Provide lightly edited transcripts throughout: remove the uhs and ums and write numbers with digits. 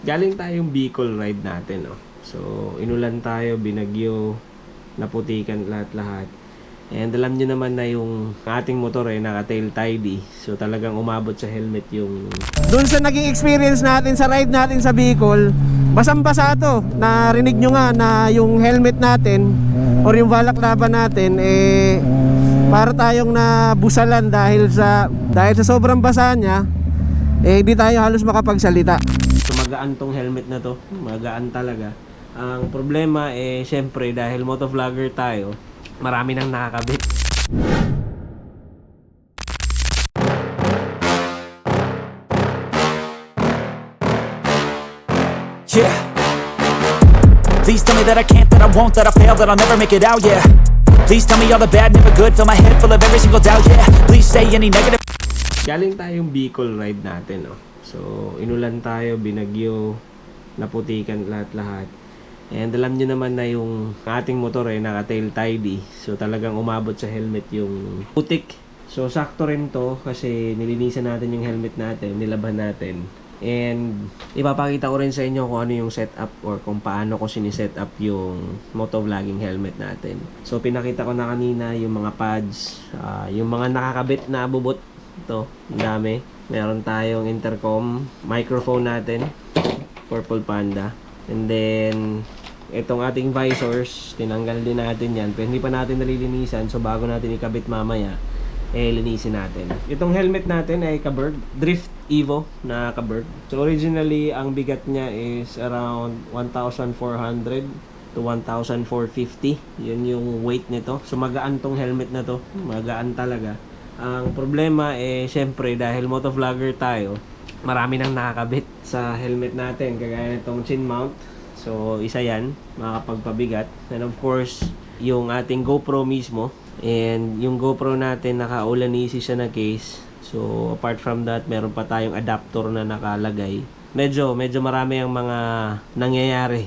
Galing tayong Bicol ride natin, no? So, inulan tayo, binagyo, naputikan lahat-lahat. And alam nyo naman na yung ating motor ay naka-tail tidy. So, talagang umabot sa helmet yung... Doon sa naging experience natin sa ride natin sa Bicol, basang-basa to. Narinig nyo nga na yung helmet natin or yung balaklava natin, para tayong nabusalan dahil sa sobrang basa niya, di tayo halos makapagsalita. So, magaan tong helmet na to. Magaan talaga. Ang problema syempre dahil motovlogger tayo, marami nang nakakabit. Yeah. Please tell me that I can't, that I won't, that I fail, that I'll never make it out, yeah. Please tell me all the bad, never good, fill my head full of every single doubt, yeah. Please say any negative. Galing tayong Bicol ride natin, no? So, inulan tayo, binagyo, naputikan lahat-lahat. And alam nyo naman na yung ating motor ay naka-tail tidy. So, talagang umabot sa helmet yung putik. So, sakto rin to kasi nilinisan natin yung helmet natin, nilabhan natin. And ipapakita ko rin sa inyo kung ano yung setup or kung paano ko siniset up yung motovlogging helmet natin. So, pinakita ko na kanina yung mga pads, yung mga nakakabit na abubot. Ito, ang dami. Meron tayong intercom, microphone natin, Purple Panda. And then, itong ating visors, tinanggal din natin yan. Pero hindi pa natin nalilinisan, so bago natin ikabit mamaya, linisin natin. Itong helmet natin ay Kaberg, Drift Evo na Kaberg. So originally, ang bigat niya is around 1,400 to 1,450. Yun yung weight nito. So magaan tong helmet na to. Magaan talaga. Ang problema syempre dahil motovlogger tayo, marami nang nakakabit sa helmet natin. Kagaya nitong chin mount. So isa yan, makakapagpabigat. And of course, yung ating GoPro mismo. And yung GoPro natin, naka-Ulanisi siya na case. So apart from that, meron pa tayong adapter na nakalagay. Medyo marami ang mga nangyayari.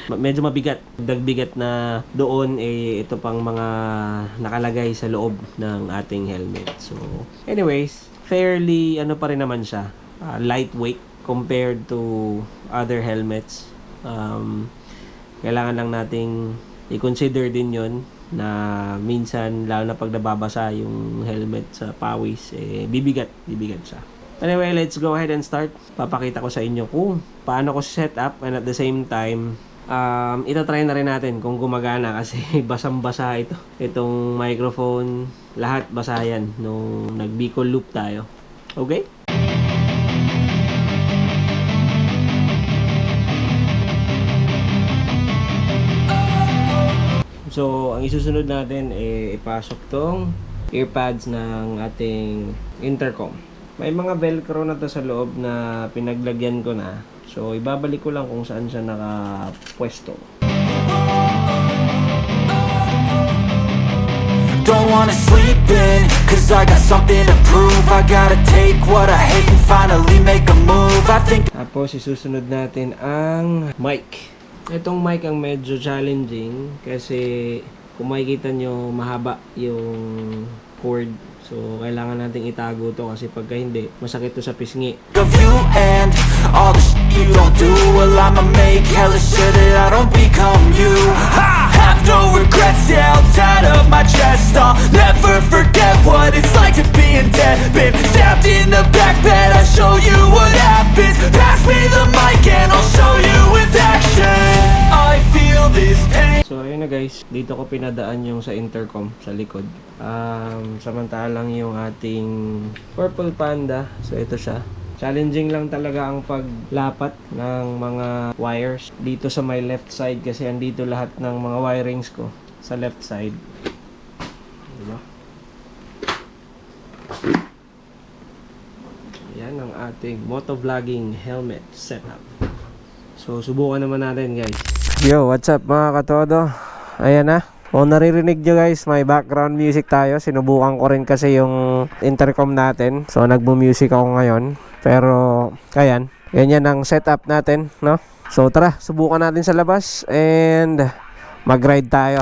Medyo mabigat. Dagbigat na doon ito pang mga nakalagay sa loob ng ating helmet. So anyways, fairly pa rin naman siya. Lightweight compared to other helmets. Kailangan lang nating i-consider din yon na minsan, lalo na pag nababasa yung helmet sa pawis, bibigat siya. Anyway, let's go ahead and start. Papakita ko sa inyo kung paano ko set up, and at the same time, itatry na rin natin kung gumagana kasi basang-basa ito. Itong microphone, lahat basa yan nung nag-Bicol loop tayo. Okay? So, ang isusunod natin ipasok tong earpads ng ating intercom. May mga velcro na to sa loob na pinaglagyan ko na. So, ibabalik ko lang kung saan siya nakapwesto. Don't wanna sleep in, cause I got something to prove. I gotta take what I hate and finally make a move. I think. Tapos, isusunod natin ang mic. Itong mic ang medyo challenging kasi kung makikita nyo, mahaba yung cord. So, kailangan nating itago to kasi pagka hindi, masakit to sa pisngi. Of you and all the shit you don't do. Well, I'ma make hella sure that I don't become you. I have no regrets, yeah, I'll tie up my chest. I'll never forget what it's like to be in debt. Been stabbed in the back bed, I'll show you what happens. Pass me the mic and I'll show you with action. I feel this pain. So ayun na guys, dito ko pinadaan yung sa intercom sa likod. Samantalang yung ating Purple Panda, so ito siya. Challenging lang talaga ang paglapat ng mga wires dito sa my left side kasi andito lahat ng mga wirings ko sa left side. Diba? Ayan ang ating motovlogging helmet setup. So subukan naman natin guys. Yo, what's up mga katodo? Ayan na. Kung naririnig nyo guys, may background music tayo. Sinubukan ko rin kasi yung intercom natin. So nagbo-music ako ngayon. Pero, ayan. Ganyan ang setup natin, no? So tara, subukan natin sa labas. And mag-ride tayo.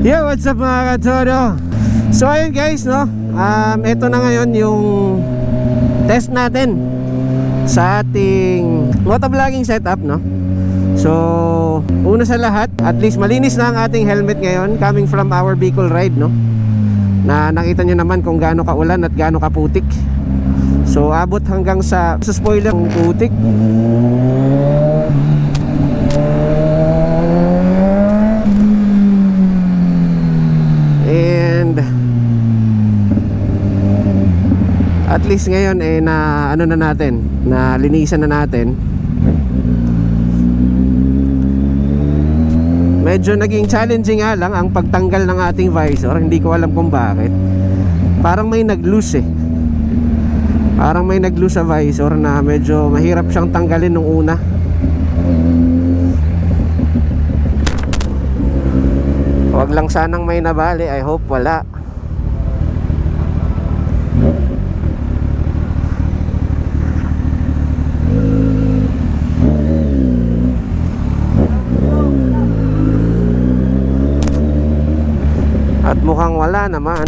Yo, what's up mga katodo? So ayun guys, no? Ito na ngayon yung test natin sa ating motovlogging setup, no? So, una sa lahat, at least malinis na ang ating helmet ngayon coming from our Bicol ride, no? Na nakita nyo naman kung gaano kaulan at gaano kaputik. So, abot hanggang sa spoiler ng putik. And at least ngayon na ano na natin, na linisan na natin. Medyo naging challenging nga lang ang pagtanggal ng ating visor. Hindi ko alam kung bakit. Parang may nag-loose Parang may nag-loose sa visor na medyo mahirap siyang tanggalin nung una. Wag lang sanang may nabali. I hope wala. At mukhang wala naman.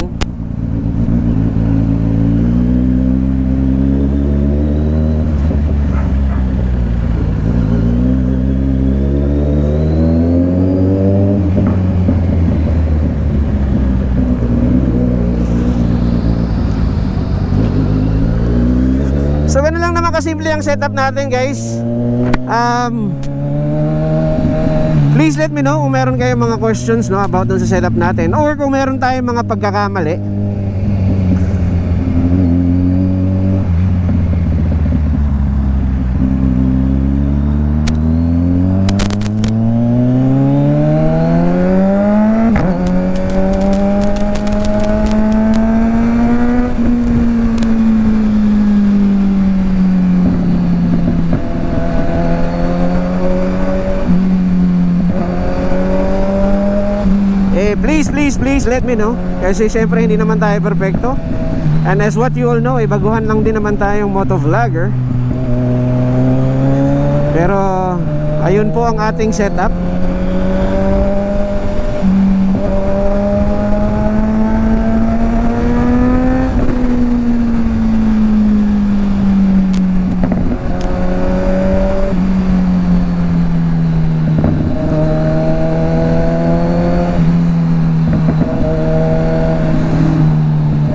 So ganun lang naman kasimple ang setup natin guys. Please let me know kung meron kayong mga questions, no, about dun sa setup natin, or kung meron tayong mga pagkakamali. Please let me know. Kasi syempre hindi naman tayo perfecto. And as what you all know, baguhan lang din naman tayong motovlogger. Pero ayun po ang ating setup.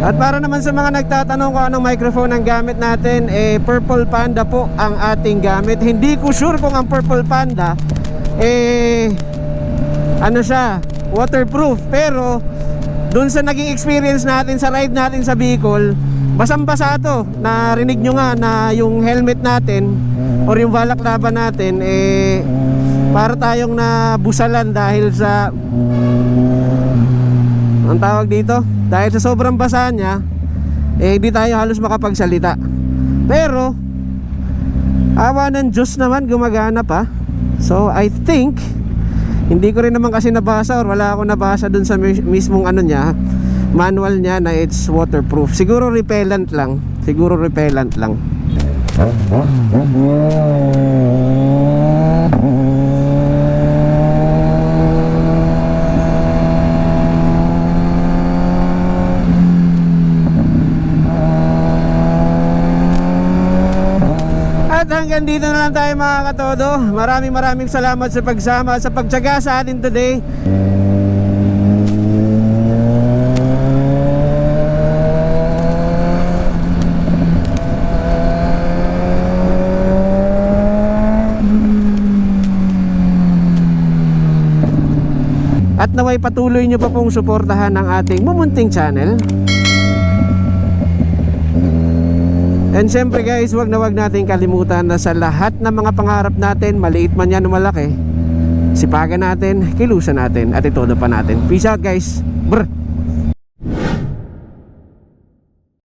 At para naman sa mga nagtatanong kung anong microphone ang gamit natin, Purple Panda po ang ating gamit. Hindi ko sure kung ang Purple Panda ano siya, waterproof. Pero dun sa naging experience natin sa ride natin sa Bicol, basang-basa to. Narinig nyo nga na yung helmet natin or yung balaklava natin para tayong nabusalan dahil sa, ang tawag dito, dahil sa sobrang basa niya, hindi tayo halos makapagsalita. Pero awa ng Diyos naman, gumagana pa. So I think, hindi ko rin naman kasi nabasa or wala ako nabasa dun sa mismong ano niya, manual niya, na it's waterproof. Siguro repellent lang. Siguro repellent lang. At hanggang dito na lang tayo mga katodo. Maraming salamat sa pagsama, sa pagtyaga sa atin today. At naway patuloy nyo pa pong suportahan ang ating mumunting channel. And syempre guys, wag natin kalimutan na sa lahat ng mga pangarap natin, maliit man yan o malaki, sipagan natin, kilusan natin, at itodo pa natin. Peace out guys. Brr.